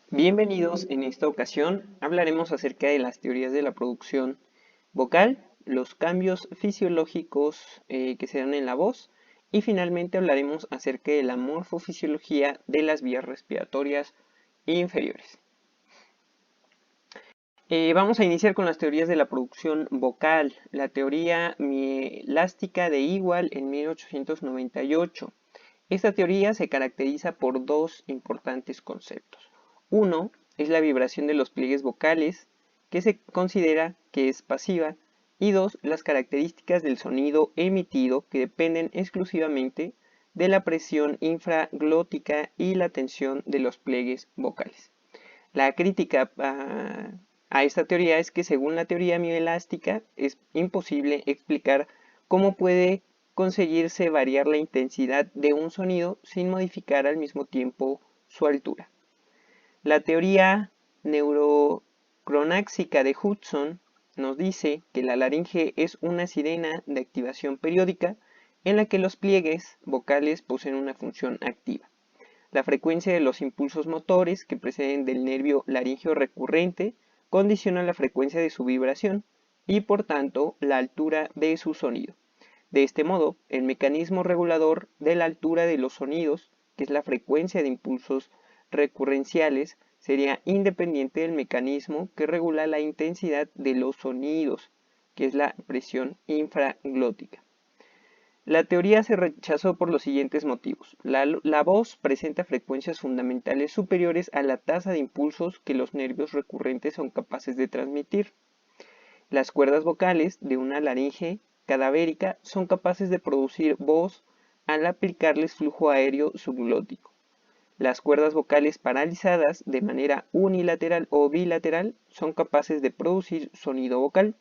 Bienvenidos, en esta ocasión hablaremos acerca de las teorías de la producción vocal, los cambios fisiológicos que se dan en la voz y finalmente hablaremos acerca de la morfofisiología de las vías respiratorias inferiores. Vamos a iniciar con las teorías de la producción vocal. La teoría mielástica de Ewald en 1898. Esta teoría se caracteriza por dos importantes conceptos. Uno es la vibración de los pliegues vocales, que se considera que es pasiva, y dos, las características del sonido emitido, que dependen exclusivamente de la presión infraglótica y la tensión de los pliegues vocales. La crítica a esta teoría es que según la teoría mielástica es imposible explicar cómo puede conseguirse variar la intensidad de un sonido sin modificar al mismo tiempo su altura. La teoría neurocronáxica de Hudson nos dice que la laringe es una sirena de activación periódica en la que los pliegues vocales poseen una función activa. La frecuencia de los impulsos motores que preceden del nervio laríngeo recurrente condiciona la frecuencia de su vibración y por tanto la altura de su sonido. De este modo, el mecanismo regulador de la altura de los sonidos, que es la frecuencia de impulsos recurrenciales, sería independiente del mecanismo que regula la intensidad de los sonidos, que es la presión infraglótica. La teoría se rechazó por los siguientes motivos. La voz presenta frecuencias fundamentales superiores a la tasa de impulsos que los nervios recurrentes son capaces de transmitir. Las cuerdas vocales de una laringe cadavérica son capaces de producir voz al aplicarles flujo aéreo subglótico. Las cuerdas vocales paralizadas de manera unilateral o bilateral son capaces de producir sonido vocal.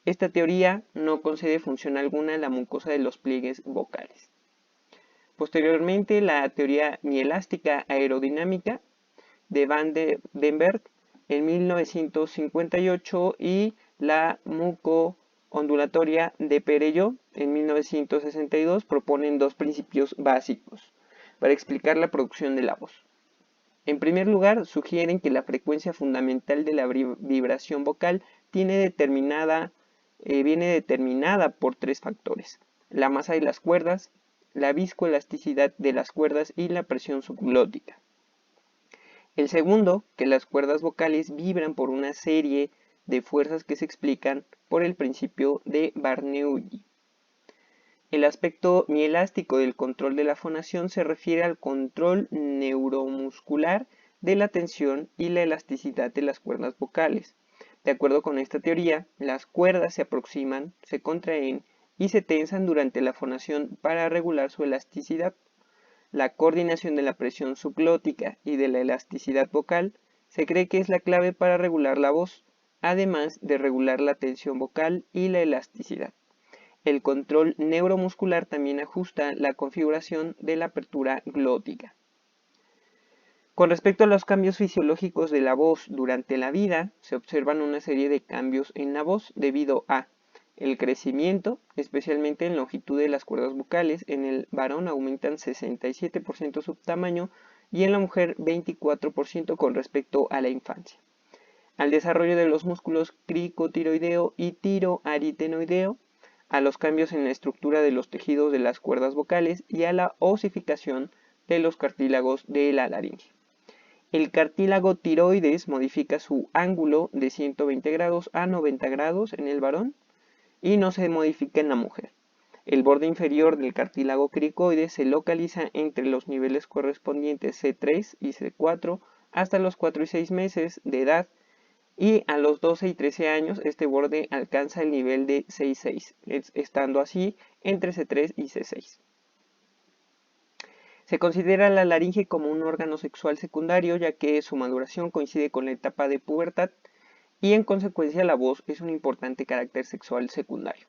Esta teoría no concede función alguna a la mucosa de los pliegues vocales. Posteriormente, la teoría mielástica aerodinámica de Van den Berg en 1958 y la mucoondulatoria de Perelló en 1962 proponen dos principios básicos para explicar la producción de la voz. En primer lugar, sugieren que la frecuencia fundamental de la vibración vocal viene determinada por tres factores: la masa de las cuerdas, la viscoelasticidad de las cuerdas y la presión subglótica. El segundo, que las cuerdas vocales vibran por una serie de fuerzas que se explican por el principio de Bernoulli. El aspecto mielástico del control de la fonación se refiere al control neuromuscular de la tensión y la elasticidad de las cuerdas vocales. De acuerdo con esta teoría, las cuerdas se aproximan, se contraen y se tensan durante la fonación para regular su elasticidad. La coordinación de la presión subglótica y de la elasticidad vocal se cree que es la clave para regular la voz, además de regular la tensión vocal y la elasticidad. El control neuromuscular también ajusta la configuración de la apertura glótica. Con respecto a los cambios fisiológicos de la voz durante la vida, se observan una serie de cambios en la voz debido a el crecimiento, especialmente en longitud de las cuerdas vocales. En el varón aumentan 67% su tamaño y en la mujer 24% con respecto a la infancia. Al desarrollo de los músculos cricotiroideo y tiroaritenoideo, a los cambios en la estructura de los tejidos de las cuerdas vocales y a la osificación de los cartílagos de la laringe. El cartílago tiroides modifica su ángulo de 120 grados a 90 grados en el varón y no se modifica en la mujer. El borde inferior del cartílago cricoides se localiza entre los niveles correspondientes C3 y C4 hasta los 4 y 6 meses de edad, y a los 12 y 13 años este borde alcanza el nivel de C6, estando así entre C3 y C6. Se considera la laringe como un órgano sexual secundario, ya que su maduración coincide con la etapa de pubertad y en consecuencia la voz es un importante carácter sexual secundario.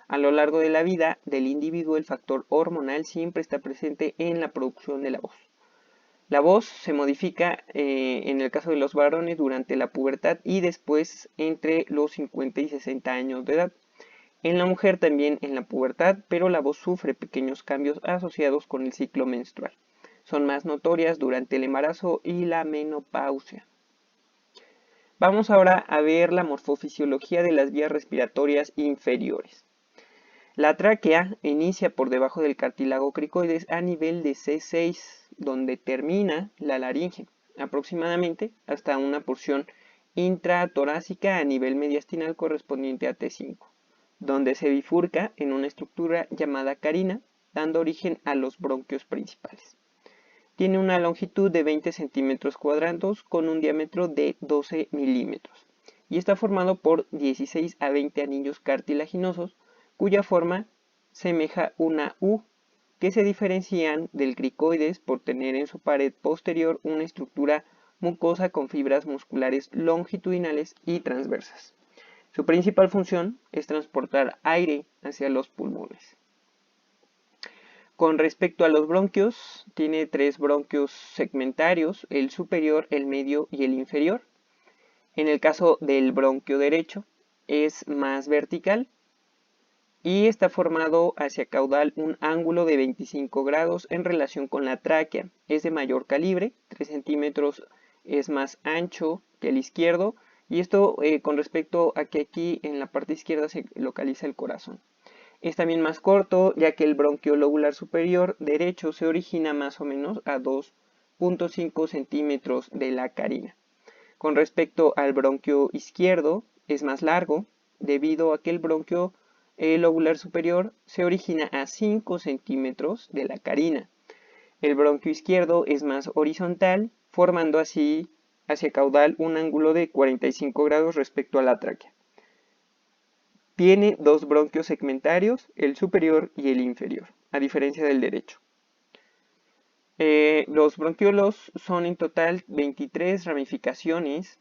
A lo largo de la vida del individuo, el factor hormonal siempre está presente en la producción de la voz. La voz se modifica en el caso de los varones durante la pubertad y después entre los 50 y 60 años de edad. En la mujer también en la pubertad, pero la voz sufre pequeños cambios asociados con el ciclo menstrual. son más notorias durante el embarazo y la menopausia. Vamos ahora a ver la morfofisiología de las vías respiratorias inferiores. La tráquea inicia por debajo del cartílago cricoides a nivel de C6, donde termina la laringe, aproximadamente hasta una porción intratorácica a nivel mediastinal correspondiente a T5, donde se bifurca en una estructura llamada carina, dando origen a los bronquios principales. Tiene una longitud de 20 centímetros cuadrados con un diámetro de 12 milímetros y está formado por 16 a 20 anillos cartilaginosos cuya forma semeja una U, que se diferencian del cricoides por tener en su pared posterior una estructura mucosa con fibras musculares longitudinales y transversas. Su principal función es transportar aire hacia los pulmones. Con respecto a los bronquios, tiene 3 bronquios segmentarios, el superior, el medio y el inferior. En el caso del bronquio derecho, es más vertical y está formado hacia caudal un ángulo de 25 grados en relación con la tráquea. Es de mayor calibre, 3 centímetros es más ancho que el izquierdo, y esto con respecto a que aquí en la parte izquierda se localiza el corazón. Es también más corto, ya que el bronquio lobular superior derecho se origina más o menos a 2.5 centímetros de la carina. Con respecto al bronquio izquierdo, es más largo, debido a que el bronquio lobular superior se origina a 5 centímetros de la carina. El bronquio izquierdo es más horizontal, formando así hacia caudal un ángulo de 45 grados respecto a la tráquea. Tiene 2 bronquios segmentarios, el superior y el inferior, a diferencia del derecho. Los bronquiolos son en total 23 ramificaciones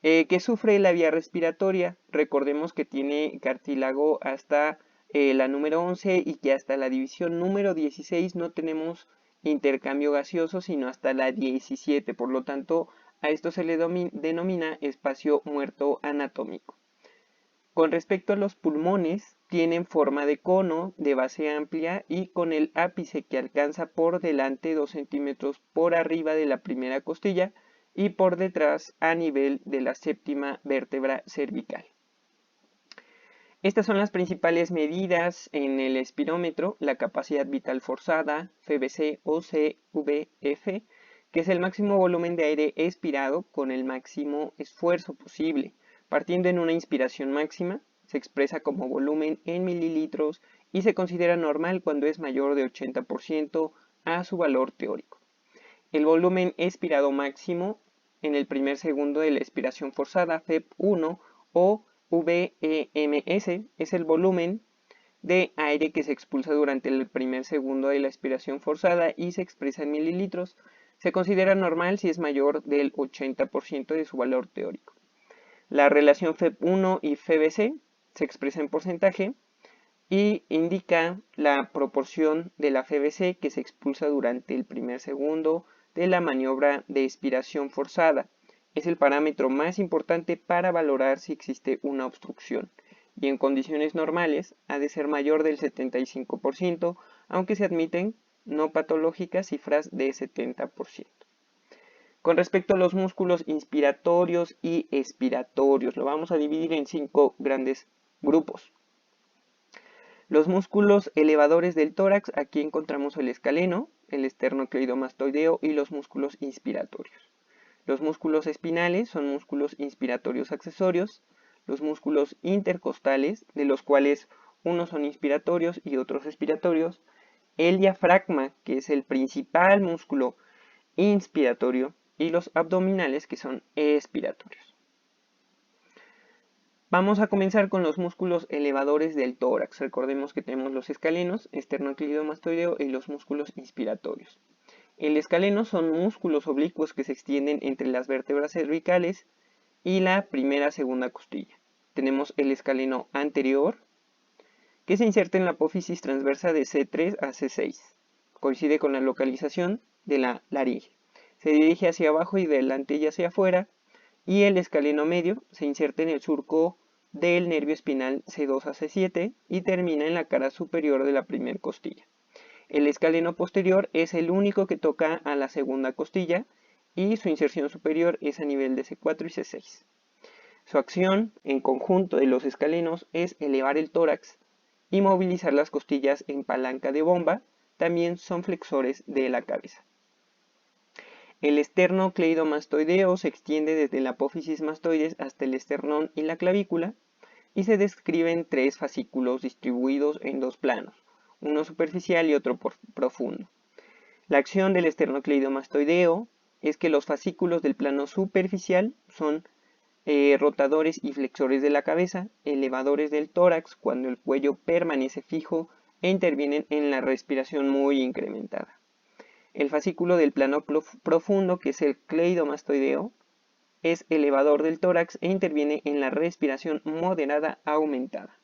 que sufre la vía respiratoria. Recordemos que tiene cartílago hasta la número 11 y que hasta la división número 16 no tenemos intercambio gaseoso sino hasta la 17, por lo tanto a esto se le denomina espacio muerto anatómico. Con respecto a los pulmones, tienen forma de cono, de base amplia y con el ápice que alcanza por delante 2 centímetros por arriba de la primera costilla y por detrás a nivel de la séptima vértebra cervical. Estas son las principales medidas en el espirómetro: la capacidad vital forzada, FVC o CVF, que es el máximo volumen de aire expirado con el máximo esfuerzo posible. Partiendo en una inspiración máxima, se expresa como volumen en mililitros y se considera normal cuando es mayor de 80% a su valor teórico. El volumen expirado máximo en el primer segundo de la expiración forzada, FEP1 o VEMS, es el volumen de aire que se expulsa durante el primer segundo de la expiración forzada y se expresa en mililitros. Se considera normal si es mayor del 80% de su valor teórico. La relación FEP1 y FVC se expresa en porcentaje y indica la proporción de la FVC que se expulsa durante el primer segundo de la maniobra de expiración forzada. Es el parámetro más importante para valorar si existe una obstrucción y en condiciones normales ha de ser mayor del 75%, aunque se admiten no patológicas cifras de 70%. Con respecto a los músculos inspiratorios y expiratorios, lo vamos a dividir en 5 grandes grupos. Los músculos elevadores del tórax, aquí encontramos el escaleno, el esternocleidomastoideo y los músculos inspiratorios. Los músculos espinales son músculos inspiratorios accesorios. Los músculos intercostales, de los cuales unos son inspiratorios y otros expiratorios. El diafragma, que es el principal músculo inspiratorio, y los abdominales, que son expiratorios. Vamos a comenzar con los músculos elevadores del tórax. Recordemos que tenemos los escalenos, esternocleidomastoideo y los músculos inspiratorios. El escaleno son músculos oblicuos que se extienden entre las vértebras cervicales y la segunda costilla. Tenemos el escaleno anterior, que se inserta en la apófisis transversa de C3 a C6. Coincide con la localización de la laringe. Se dirige hacia abajo y de delante y hacia afuera, y el escaleno medio se inserta en el surco del nervio espinal C2 a C7 y termina en la cara superior de la primera costilla. El escaleno posterior es el único que toca a la segunda costilla y su inserción superior es a nivel de C4 y C6. Su acción en conjunto de los escalenos es elevar el tórax y movilizar las costillas en palanca de bomba, también son flexores de la cabeza. El esternocleidomastoideo se extiende desde la apófisis mastoides hasta el esternón y la clavícula y se describen 3 fascículos distribuidos en 2 planos, uno superficial y otro profundo. La acción del esternocleidomastoideo es que los fascículos del plano superficial son rotadores y flexores de la cabeza, elevadores del tórax cuando el cuello permanece fijo e intervienen en la respiración muy incrementada. El fascículo del plano profundo, que es el cleidomastoideo, es elevador del tórax e interviene en la respiración moderada aumentada.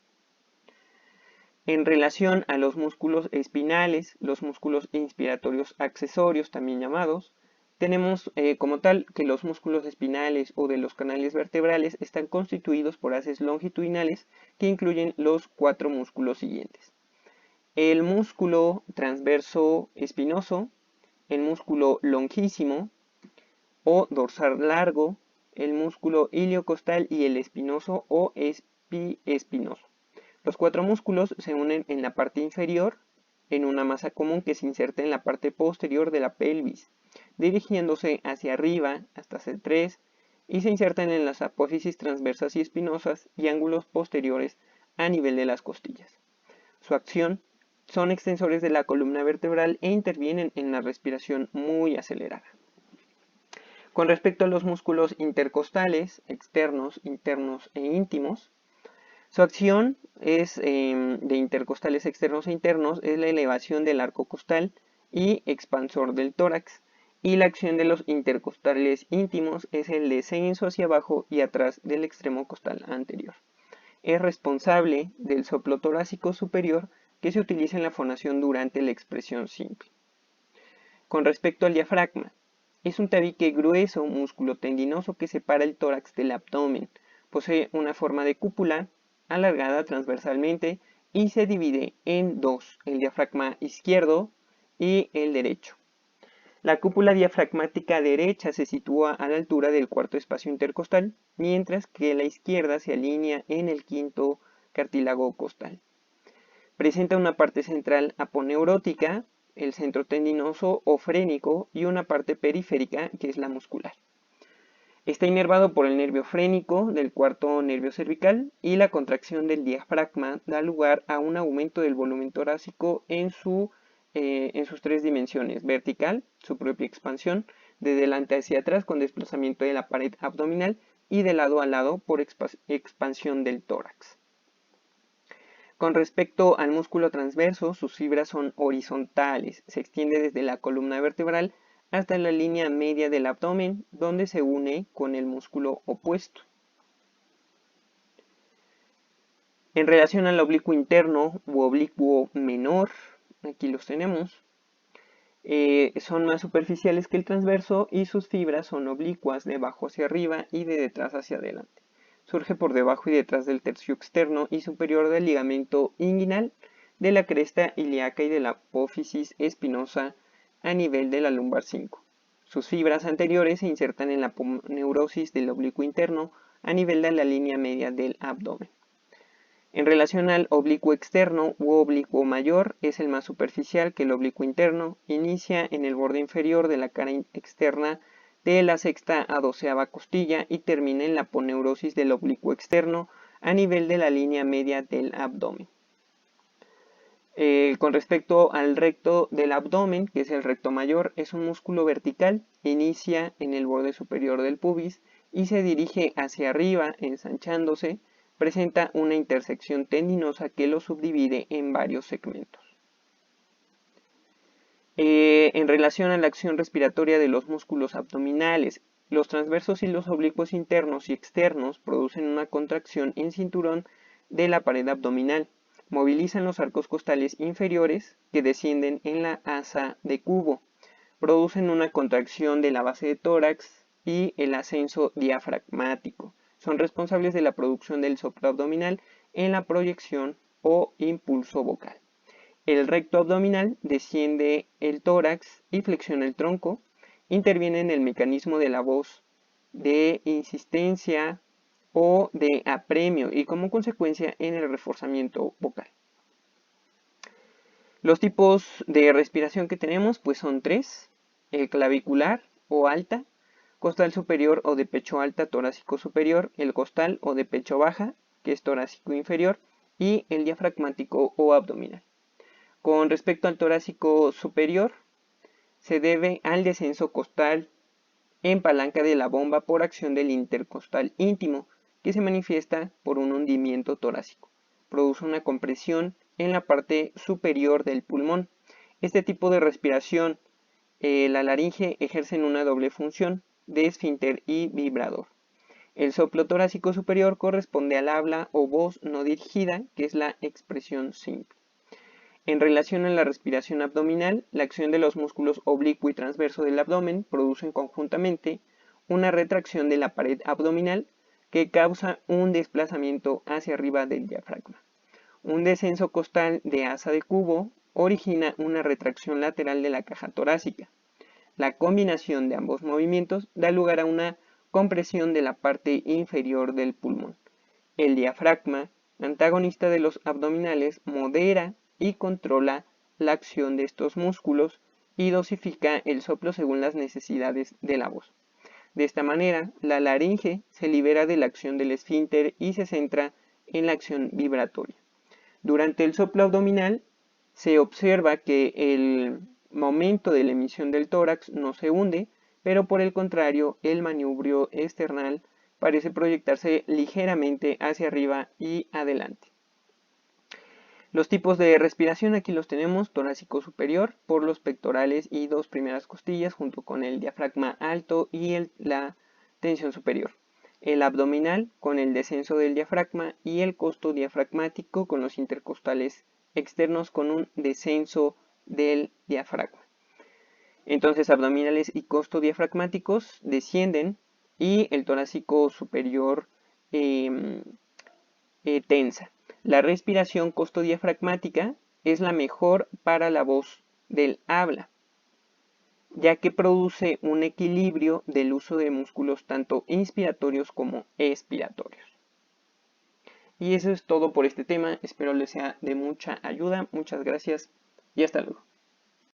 En relación a los músculos espinales, los músculos inspiratorios accesorios, también llamados, tenemos como tal que los músculos espinales o de los canales vertebrales están constituidos por haces longitudinales que incluyen los 4 músculos siguientes. El músculo transverso espinoso, el músculo longísimo o dorsal largo, el músculo iliocostal y el espinoso o espiespinoso. Los 4 músculos se unen en la parte inferior en una masa común que se inserta en la parte posterior de la pelvis, dirigiéndose hacia arriba hasta C3 y se insertan en las apófisis transversas y espinosas y ángulos posteriores a nivel de las costillas. Su acción son extensores de la columna vertebral e intervienen en la respiración muy acelerada. Con respecto a los músculos intercostales, externos, internos e íntimos, su acción es de intercostales externos e internos es la elevación del arco costal y expansor del tórax, y la acción de los intercostales íntimos es el descenso hacia abajo y atrás del extremo costal anterior. Es responsable del soplo torácico superior que se utiliza en la fonación durante la expresión simple. Con respecto al diafragma, es un tabique grueso, músculo tendinoso que separa el tórax del abdomen. Posee una forma de cúpula alargada transversalmente y se divide en 2, el diafragma izquierdo y el derecho. La cúpula diafragmática derecha se sitúa a la altura del cuarto espacio intercostal, mientras que la izquierda se alinea en el quinto cartílago costal. Presenta una parte central aponeurótica, el centro tendinoso o frénico y una parte periférica que es la muscular. Está inervado por el nervio frénico del cuarto nervio cervical y la contracción del diafragma da lugar a un aumento del volumen torácico en sus 3 dimensiones: vertical, su propia expansión, de delante hacia atrás con desplazamiento de la pared abdominal y de lado a lado por expansión del tórax. Con respecto al músculo transverso, sus fibras son horizontales, se extiende desde la columna vertebral hasta la línea media del abdomen, donde se une con el músculo opuesto. En relación al oblicuo interno u oblicuo menor, aquí los tenemos, son más superficiales que el transverso y sus fibras son oblicuas de abajo hacia arriba y de detrás hacia adelante. Surge por debajo y detrás del tercio externo y superior del ligamento inguinal, de la cresta ilíaca y de la apófisis espinosa a nivel de la lumbar 5. Sus fibras anteriores se insertan en la aponeurosis del oblicuo interno a nivel de la línea media del abdomen. En relación al oblicuo externo u oblicuo mayor, es el más superficial que el oblicuo interno, inicia en el borde inferior de la cara externa de la sexta a 12ª costilla y termina en la aponeurosis del oblicuo externo a nivel de la línea media del abdomen. Con respecto al recto del abdomen, que es el recto mayor, es un músculo vertical, inicia en el borde superior del pubis y se dirige hacia arriba ensanchándose. Presenta una intersección tendinosa que lo subdivide en varios segmentos. En relación a la acción respiratoria de los músculos abdominales, los transversos y los oblicuos internos y externos producen una contracción en cinturón de la pared abdominal. Movilizan los arcos costales inferiores que descienden en la asa de cubo. Producen una contracción de la base de tórax y el ascenso diafragmático. Son responsables de la producción del soplo abdominal en la proyección o impulso vocal. El recto abdominal desciende el tórax y flexiona el tronco. Interviene en el mecanismo de la voz de insistencia o de apremio y como consecuencia en el reforzamiento vocal. Los tipos de respiración que tenemos pues son tres: el clavicular o alta, costal superior o de pecho alta, torácico superior, el costal o de pecho baja, que es torácico inferior, y el diafragmático o abdominal. Con respecto al torácico superior, se debe al descenso costal en palanca de la bomba por acción del intercostal íntimo, que se manifiesta por un hundimiento torácico. Produce una compresión en la parte superior del pulmón. Este tipo de respiración, la laringe ejercen una doble función de esfínter y vibrador. El soplo torácico superior corresponde al habla o voz no dirigida, que es la expresión simple. En relación a la respiración abdominal, la acción de los músculos oblicuo y transverso del abdomen producen conjuntamente una retracción de la pared abdominal que causa un desplazamiento hacia arriba del diafragma. Un descenso costal de asa de cubo origina una retracción lateral de la caja torácica. La combinación de ambos movimientos da lugar a una compresión de la parte inferior del pulmón. El diafragma, antagonista de los abdominales, modera y controla la acción de estos músculos y dosifica el soplo según las necesidades de la voz. De esta manera, la laringe se libera de la acción del esfínter y se centra en la acción vibratoria. Durante el soplo abdominal se observa que el momento de la emisión del tórax no se hunde, pero por el contrario, el manubrio external parece proyectarse ligeramente hacia arriba y adelante. Los tipos de respiración aquí los tenemos: torácico superior por los pectorales y dos primeras costillas junto con el diafragma alto y la tensión superior. El abdominal con el descenso del diafragma y el costo diafragmático con los intercostales externos con un descenso del diafragma. Entonces abdominales y costo diafragmáticos descienden y el torácico superior tensa. La respiración costodiafragmática es la mejor para la voz del habla, ya que produce un equilibrio del uso de músculos tanto inspiratorios como expiratorios. Y eso es todo por este tema. Espero les sea de mucha ayuda. Muchas gracias y hasta luego.